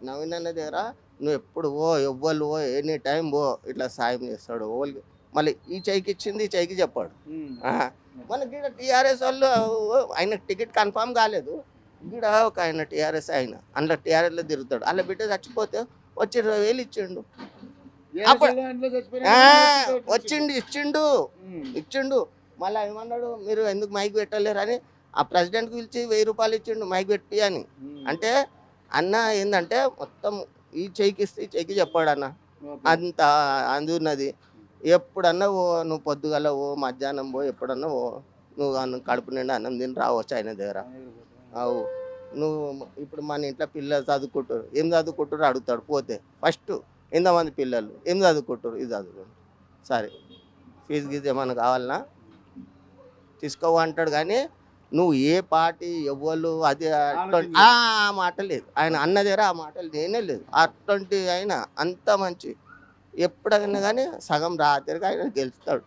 నవీన్ అన్న దగ్గర నువ్వు ఎప్పుడు పో ఎవ్వరు పో ఎనీ టైం పో ఇట్లా సాయం చేస్తాడు ఓళ్ళకి మళ్ళీ ఈ చైకి ఇచ్చింది ఈ చైకి చెప్పాడు మన గీడ టీఆర్ఎస్ వాళ్ళు ఆయన టికెట్ కన్ఫామ్ కాలేదు గీడ ఒక ఆయన టీఆర్ఎస్ ఆయన అందులో టీఆర్ఎస్లో తిరుగుతాడు అలా బిడ్డ చచ్చిపోతే వచ్చి 20,000 ఇచ్చిండు వచ్చిండు ఇచ్చిండు మళ్ళీ ఏమన్నాడు మీరు ఎందుకు మైక్ పెట్టలేరు అని ఆ ప్రెసిడెంట్కి పిలిచి 1000 రూపాయలు ఇచ్చిండు మైక్ పెట్టి అని అంటే అన్న ఏంటంటే మొత్తం ఈ చెయ్యికి ఇస్తే ఈ చెయ్యికి చెప్పాడు అన్న అంత అందున్నది ఎప్పుడన్నా ఓ నువ్వు పొద్దుగల ఓ మధ్యాహ్నం పో ఎప్పుడన్నా ఓ నువ్వు కడుపు నిండా అన్నం తిని రావచ్చు ఆయన దగ్గర అవు నువ్వు ఇప్పుడు మన ఇంట్లో పిల్లలు చదువుకుంటారు ఏం చదువుకుంటారు అడుగుతాడు పోతే ఫస్ట్ ఎంతమంది పిల్లలు ఏం చదువుకుంటారు ఇది చదువుకుంటారు సరే ఫీజు గీజు ఏమన్నా కావాలన్నా తీసుకోవు అంటాడు కానీ నువ్వు ఏ పార్టీ ఎవ్వరు అది ఆ మాట లేదు ఆయన అన్న దగ్గర ఆ మాటలు నేనే లేదు అటువంటి ఆయన అంత మంచి ఎప్పుడైనా కానీ సగం రాత్రికి ఆయన గెలుస్తాడు